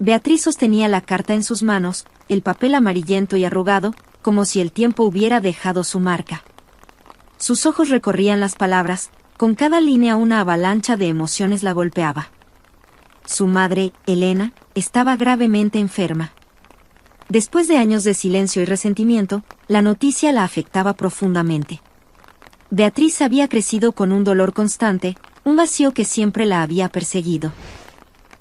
Beatriz sostenía la carta en sus manos, el papel amarillento y arrugado, como si el tiempo hubiera dejado su marca. Sus ojos recorrían las palabras, con cada línea una avalancha de emociones la golpeaba. Su madre, Elena, estaba gravemente enferma. Después de años de silencio y resentimiento, la noticia la afectaba profundamente. Beatriz había crecido con un dolor constante, un vacío que siempre la había perseguido.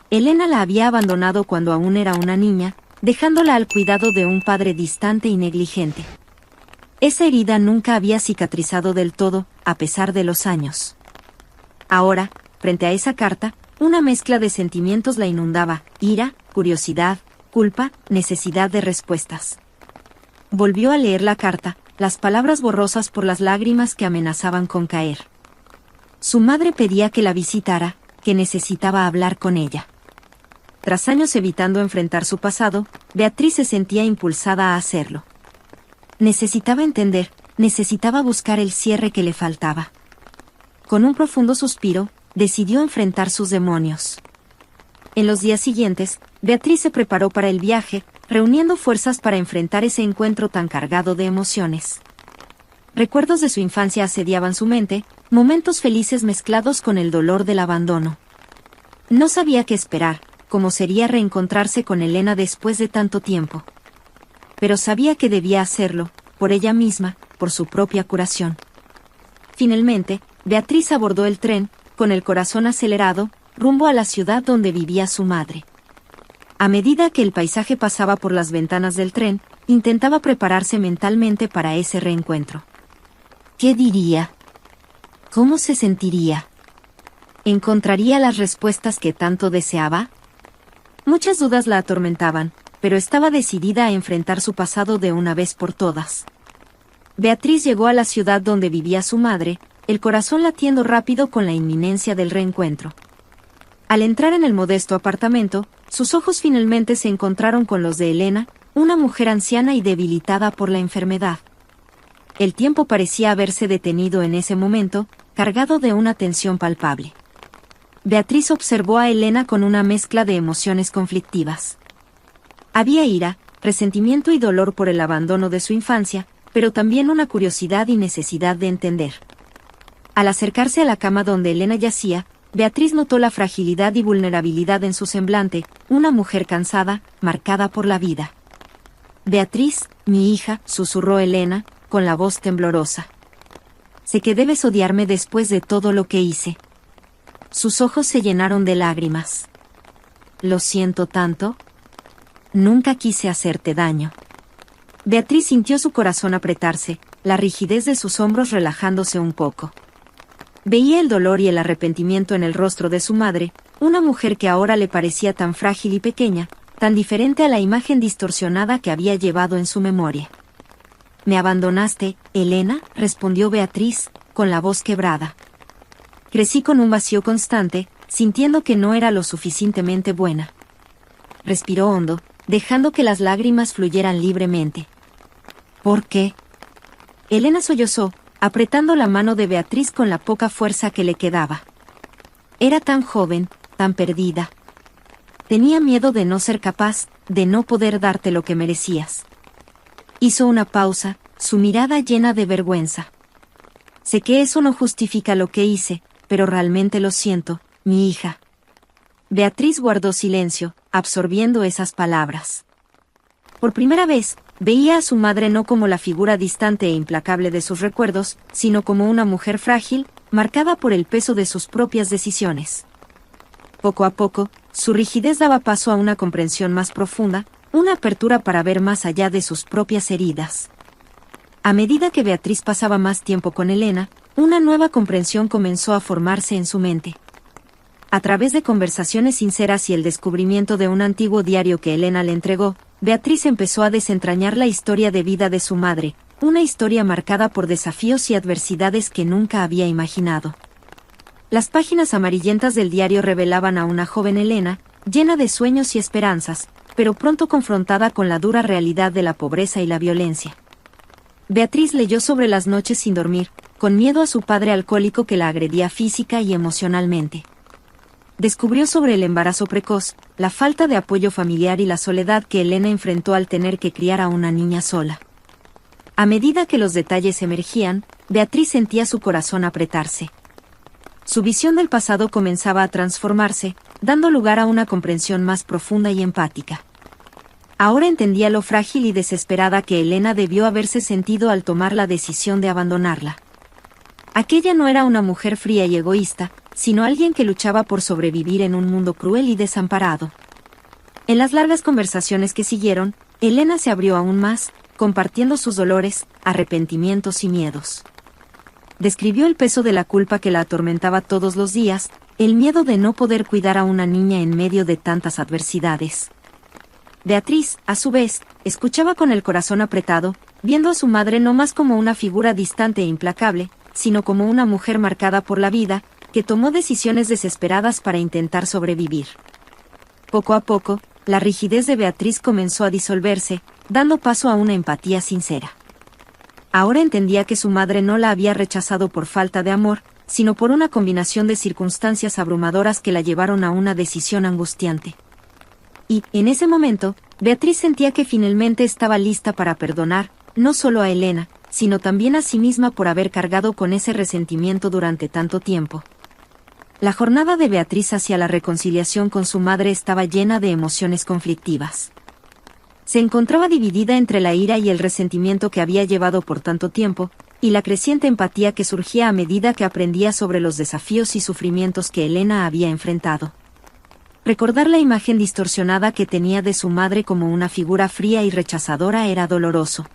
Elena la había abandonado cuando aún era una niña, dejándola al cuidado de un padre distante y negligente. Esa herida nunca había cicatrizado del todo, a pesar de los años. Ahora, frente a esa carta, una mezcla de sentimientos la inundaba: ira, curiosidad, culpa, necesidad de respuestas. Volvió a leer la carta, las palabras borrosas por las lágrimas que amenazaban con caer. Su madre pedía que la visitara, que necesitaba hablar con ella. Tras años evitando enfrentar su pasado, Beatriz se sentía impulsada a hacerlo. Necesitaba entender, necesitaba buscar el cierre que le faltaba. Con un profundo suspiro, decidió enfrentar sus demonios. En los días siguientes, Beatriz se preparó para el viaje, reuniendo fuerzas para enfrentar ese encuentro tan cargado de emociones. Recuerdos de su infancia asediaban su mente, momentos felices mezclados con el dolor del abandono. No sabía qué esperar, cómo sería reencontrarse con Elena después de tanto tiempo. Pero sabía que debía hacerlo, por ella misma, por su propia curación. Finalmente, Beatriz abordó el tren, con el corazón acelerado, rumbo a la ciudad donde vivía su madre. A medida que el paisaje pasaba por las ventanas del tren, intentaba prepararse mentalmente para ese reencuentro. ¿Qué diría? ¿Cómo se sentiría? ¿Encontraría las respuestas que tanto deseaba? Muchas dudas la atormentaban, pero estaba decidida a enfrentar su pasado de una vez por todas. Beatriz llegó a la ciudad donde vivía su madre, el corazón latiendo rápido con la inminencia del reencuentro. Al entrar en el modesto apartamento, sus ojos finalmente se encontraron con los de Elena, una mujer anciana y debilitada por la enfermedad. El tiempo parecía haberse detenido en ese momento, cargado de una tensión palpable. Beatriz observó a Elena con una mezcla de emociones conflictivas. Había ira, resentimiento y dolor por el abandono de su infancia, pero también una curiosidad y necesidad de entender. Al acercarse a la cama donde Elena yacía, Beatriz notó la fragilidad y vulnerabilidad en su semblante, una mujer cansada, marcada por la vida. «Beatriz, mi hija», susurró Elena, con la voz temblorosa. «Sé que debes odiarme después de todo lo que hice». Sus ojos se llenaron de lágrimas. «¿Lo siento tanto? Nunca quise hacerte daño». Beatriz sintió su corazón apretarse, la rigidez de sus hombros relajándose un poco. Veía el dolor y el arrepentimiento en el rostro de su madre, una mujer que ahora le parecía tan frágil y pequeña, tan diferente a la imagen distorsionada que había llevado en su memoria. «¿Me abandonaste, Elena?», respondió Beatriz, con la voz quebrada. «Crecí con un vacío constante, sintiendo que no era lo suficientemente buena». Respiró hondo, dejando que las lágrimas fluyeran libremente. «¿Por qué?». Elena sollozó, apretando la mano de Beatriz con la poca fuerza que le quedaba. Era tan joven, tan perdida. Tenía miedo de no ser capaz, de no poder darte lo que merecías. Hizo una pausa, su mirada llena de vergüenza. «Sé que eso no justifica lo que hice, pero realmente lo siento, mi hija». Beatriz guardó silencio, absorbiendo esas palabras. Por primera vez, veía a su madre no como la figura distante e implacable de sus recuerdos, sino como una mujer frágil, marcada por el peso de sus propias decisiones. Poco a poco, su rigidez daba paso a una comprensión más profunda, una apertura para ver más allá de sus propias heridas. A medida que Beatriz pasaba más tiempo con Elena, una nueva comprensión comenzó a formarse en su mente. A través de conversaciones sinceras y el descubrimiento de un antiguo diario que Elena le entregó, Beatriz empezó a desentrañar la historia de vida de su madre, una historia marcada por desafíos y adversidades que nunca había imaginado. Las páginas amarillentas del diario revelaban a una joven Elena, llena de sueños y esperanzas, pero pronto confrontada con la dura realidad de la pobreza y la violencia. Beatriz leyó sobre las noches sin dormir, con miedo a su padre alcohólico que la agredía física y emocionalmente. descubrió sobre el embarazo precoz, la falta de apoyo familiar y la soledad que Elena enfrentó al tener que criar a una niña sola. A medida que los detalles emergían, Beatriz sentía su corazón apretarse. Su visión del pasado comenzaba a transformarse, dando lugar a una comprensión más profunda y empática. Ahora entendía lo frágil y desesperada que Elena debió haberse sentido al tomar la decisión de abandonarla. Aquella no era una mujer fría y egoísta, sino alguien que luchaba por sobrevivir en un mundo cruel y desamparado. En las largas conversaciones que siguieron, Elena se abrió aún más, compartiendo sus dolores, arrepentimientos y miedos. Describió el peso de la culpa que la atormentaba todos los días, el miedo de no poder cuidar a una niña en medio de tantas adversidades. Beatriz, a su vez, escuchaba con el corazón apretado, viendo a su madre no más como una figura distante e implacable, sino como una mujer marcada por la vida, que tomó decisiones desesperadas para intentar sobrevivir. Poco a poco, la rigidez de Beatriz comenzó a disolverse, dando paso a una empatía sincera. Ahora entendía que su madre no la había rechazado por falta de amor, sino por una combinación de circunstancias abrumadoras que la llevaron a una decisión angustiante. Y, en ese momento, Beatriz sentía que finalmente estaba lista para perdonar, no solo a Elena, sino también a sí misma por haber cargado con ese resentimiento durante tanto tiempo. La jornada de Beatriz hacia la reconciliación con su madre estaba llena de emociones conflictivas. Se encontraba dividida entre la ira y el resentimiento que había llevado por tanto tiempo, y la creciente empatía que surgía a medida que aprendía sobre los desafíos y sufrimientos que Elena había enfrentado. Recordar la imagen distorsionada que tenía de su madre como una figura fría y rechazadora era doloroso.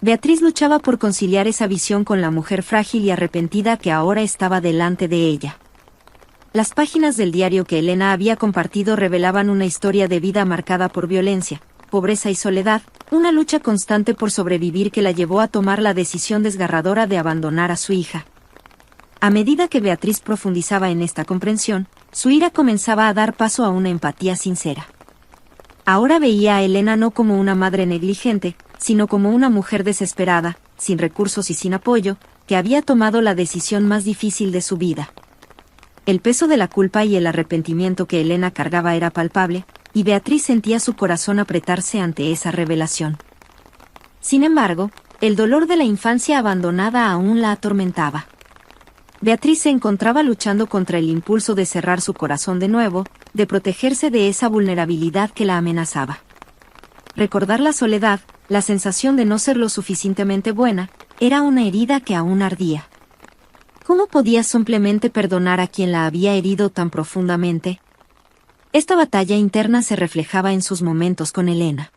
Beatriz luchaba por conciliar esa visión con la mujer frágil y arrepentida que ahora estaba delante de ella. Las páginas del diario que Elena había compartido revelaban una historia de vida marcada por violencia, pobreza y soledad, una lucha constante por sobrevivir que la llevó a tomar la decisión desgarradora de abandonar a su hija. A medida que Beatriz profundizaba en esta comprensión, su ira comenzaba a dar paso a una empatía sincera. Ahora veía a Elena no como una madre negligente, sino como una mujer desesperada, sin recursos y sin apoyo, que había tomado la decisión más difícil de su vida. El peso de la culpa y el arrepentimiento que Elena cargaba era palpable, y Beatriz sentía su corazón apretarse ante esa revelación. Sin embargo, el dolor de la infancia abandonada aún la atormentaba. Beatriz se encontraba luchando contra el impulso de cerrar su corazón de nuevo, de protegerse de esa vulnerabilidad que la amenazaba. Recordar la soledad, la sensación de no ser lo suficientemente buena, era una herida que aún ardía. ¿Cómo podía simplemente perdonar a quien la había herido tan profundamente? Esta batalla interna se reflejaba en sus momentos con Elena.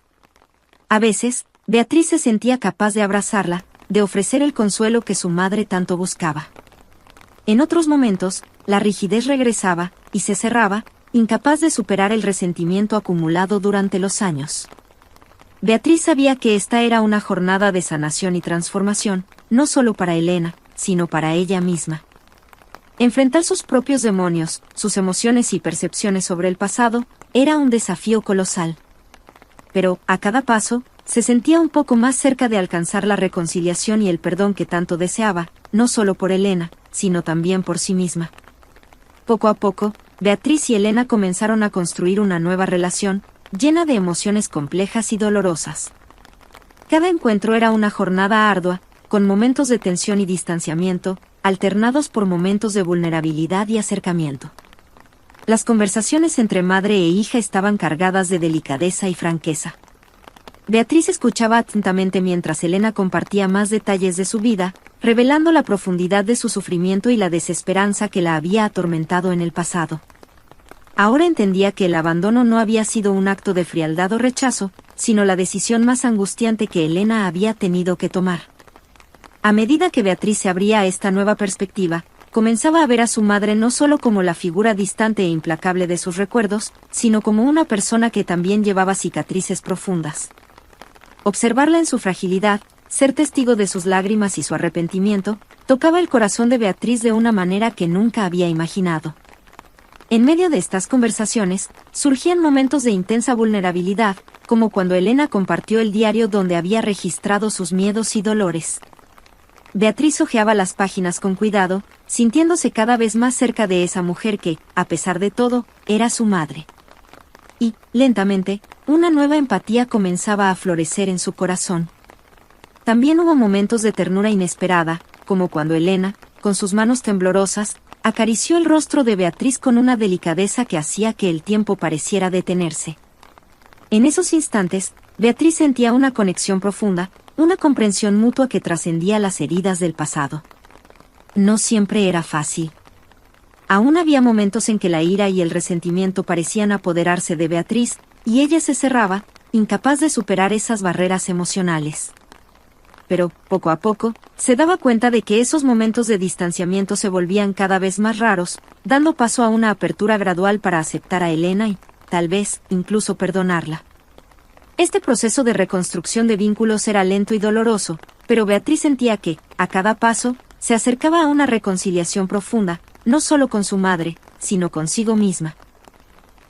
A veces, Beatriz se sentía capaz de abrazarla, de ofrecer el consuelo que su madre tanto buscaba. En otros momentos, la rigidez regresaba, y se cerraba, incapaz de superar el resentimiento acumulado durante los años. Beatriz sabía que esta era una jornada de sanación y transformación, no solo para Elena, sino para ella misma. Enfrentar sus propios demonios, sus emociones y percepciones sobre el pasado, era un desafío colosal. Pero, a cada paso, se sentía un poco más cerca de alcanzar la reconciliación y el perdón que tanto deseaba, no solo por Elena, sino también por sí misma. Poco a poco, Beatriz y Elena comenzaron a construir una nueva relación, llena de emociones complejas y dolorosas. Cada encuentro era una jornada ardua, con momentos de tensión y distanciamiento, alternados por momentos de vulnerabilidad y acercamiento. Las conversaciones entre madre e hija estaban cargadas de delicadeza y franqueza. Beatriz escuchaba atentamente mientras Elena compartía más detalles de su vida, revelando la profundidad de su sufrimiento y la desesperanza que la había atormentado en el pasado. Ahora entendía que el abandono no había sido un acto de frialdad o rechazo, sino la decisión más angustiante que Elena había tenido que tomar. A medida que Beatriz se abría a esta nueva perspectiva, comenzaba a ver a su madre no solo como la figura distante e implacable de sus recuerdos, sino como una persona que también llevaba cicatrices profundas. Observarla en su fragilidad, ser testigo de sus lágrimas y su arrepentimiento, tocaba el corazón de Beatriz de una manera que nunca había imaginado. En medio de estas conversaciones, surgían momentos de intensa vulnerabilidad, como cuando Elena compartió el diario donde había registrado sus miedos y dolores. Beatriz hojeaba las páginas con cuidado, sintiéndose cada vez más cerca de esa mujer que, a pesar de todo, era su madre. Y, lentamente, una nueva empatía comenzaba a florecer en su corazón. También hubo momentos de ternura inesperada, como cuando Elena, con sus manos temblorosas, acarició el rostro de Beatriz con una delicadeza que hacía que el tiempo pareciera detenerse. En esos instantes, Beatriz sentía una conexión profunda, una comprensión mutua que trascendía las heridas del pasado. No siempre era fácil. Aún había momentos en que la ira y el resentimiento parecían apoderarse de Beatriz, y ella se cerraba, incapaz de superar esas barreras emocionales. Pero, poco a poco, se daba cuenta de que esos momentos de distanciamiento se volvían cada vez más raros, dando paso a una apertura gradual para aceptar a Elena y, tal vez, incluso perdonarla. Este proceso de reconstrucción de vínculos era lento y doloroso, pero Beatriz sentía que, a cada paso, se acercaba a una reconciliación profunda, no solo con su madre, sino consigo misma.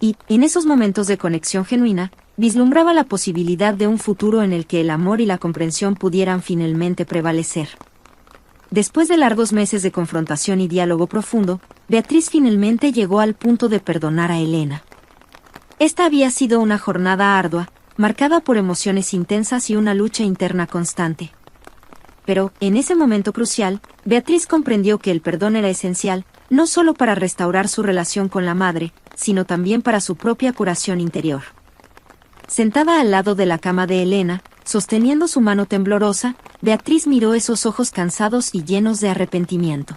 Y, en esos momentos de conexión genuina, vislumbraba la posibilidad de un futuro en el que el amor y la comprensión pudieran finalmente prevalecer. Después de largos meses de confrontación y diálogo profundo, Beatriz finalmente llegó al punto de perdonar a Elena. Esta había sido una jornada ardua, marcada por emociones intensas y una lucha interna constante. Pero, en ese momento crucial, Beatriz comprendió que el perdón era esencial, no solo para restaurar su relación con la madre, sino también para su propia curación interior. Sentada al lado de la cama de Elena, sosteniendo su mano temblorosa, Beatriz miró esos ojos cansados y llenos de arrepentimiento.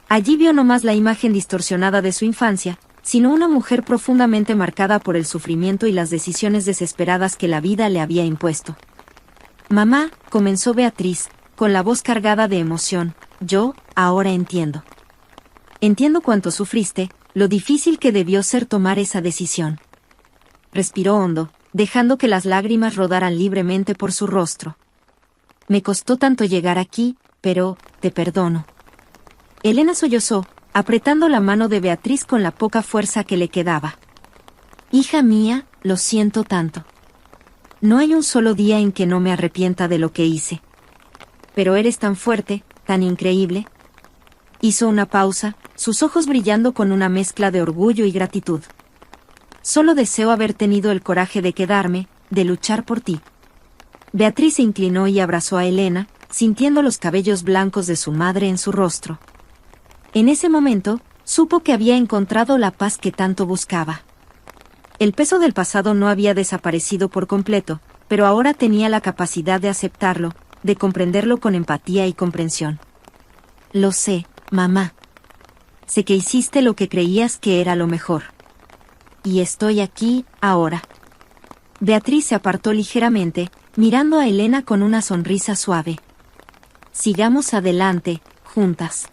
Allí vio no más la imagen distorsionada de su infancia, sino una mujer profundamente marcada por el sufrimiento y las decisiones desesperadas que la vida le había impuesto. «Mamá», comenzó Beatriz, con la voz cargada de emoción, «yo, ahora entiendo. Entiendo cuánto sufriste, lo difícil que debió ser tomar esa decisión». Respiró hondo, dejando que las lágrimas rodaran libremente por su rostro. «Me costó tanto llegar aquí, pero, te perdono». Elena sollozó, apretando la mano de Beatriz con la poca fuerza que le quedaba. «Hija mía, lo siento tanto. No hay un solo día en que no me arrepienta de lo que hice. Pero eres tan fuerte, tan increíble». Hizo una pausa, sus ojos brillando con una mezcla de orgullo y gratitud. «Solo deseo haber tenido el coraje de quedarme, de luchar por ti». Beatriz se inclinó y abrazó a Elena, sintiendo los cabellos blancos de su madre en su rostro. En ese momento, supo que había encontrado la paz que tanto buscaba. El peso del pasado no había desaparecido por completo, pero ahora tenía la capacidad de aceptarlo, de comprenderlo con empatía y comprensión. «Lo sé, mamá. Sé que hiciste lo que creías que era lo mejor. Y estoy aquí, ahora». Beatriz se apartó ligeramente, mirando a Elena con una sonrisa suave. «Sigamos adelante, juntas.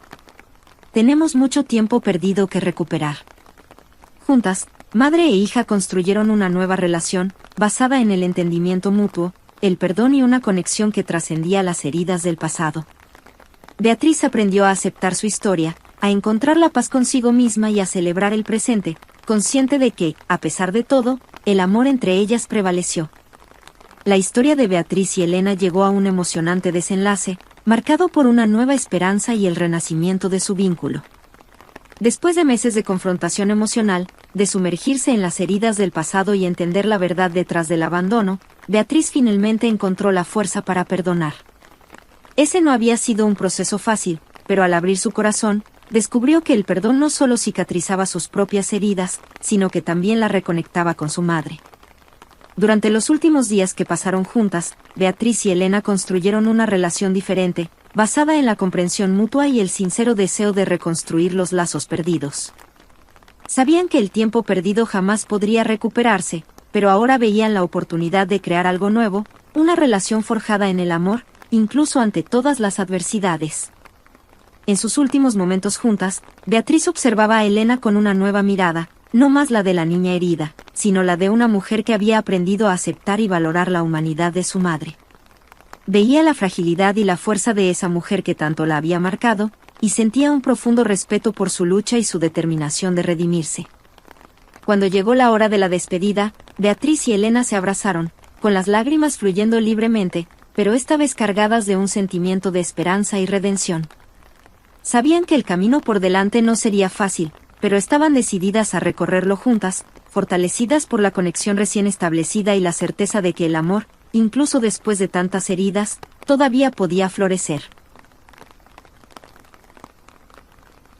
Tenemos mucho tiempo perdido que recuperar». Juntas, madre e hija construyeron una nueva relación, basada en el entendimiento mutuo, el perdón y una conexión que trascendía las heridas del pasado. Beatriz aprendió a aceptar su historia, a encontrar la paz consigo misma y a celebrar el presente, consciente de que, a pesar de todo, el amor entre ellas prevaleció. La historia de Beatriz y Elena llegó a un emocionante desenlace, marcado por una nueva esperanza y el renacimiento de su vínculo. Después de meses de confrontación emocional, de sumergirse en las heridas del pasado y entender la verdad detrás del abandono, Beatriz finalmente encontró la fuerza para perdonar. Ese no había sido un proceso fácil, pero al abrir su corazón, descubrió que el perdón no solo cicatrizaba sus propias heridas, sino que también la reconectaba con su madre. Durante los últimos días que pasaron juntas, Beatriz y Elena construyeron una relación diferente, basada en la comprensión mutua y el sincero deseo de reconstruir los lazos perdidos. Sabían que el tiempo perdido jamás podría recuperarse, pero ahora veían la oportunidad de crear algo nuevo, una relación forjada en el amor, incluso ante todas las adversidades. En sus últimos momentos juntas, Beatriz observaba a Elena con una nueva mirada, no más la de la niña herida, sino la de una mujer que había aprendido a aceptar y valorar la humanidad de su madre. Veía la fragilidad y la fuerza de esa mujer que tanto la había marcado, y sentía un profundo respeto por su lucha y su determinación de redimirse. Cuando llegó la hora de la despedida, Beatriz y Elena se abrazaron, con las lágrimas fluyendo libremente, pero esta vez cargadas de un sentimiento de esperanza y redención. Sabían que el camino por delante no sería fácil, pero estaban decididas a recorrerlo juntas, fortalecidas por la conexión recién establecida y la certeza de que el amor, incluso después de tantas heridas, todavía podía florecer.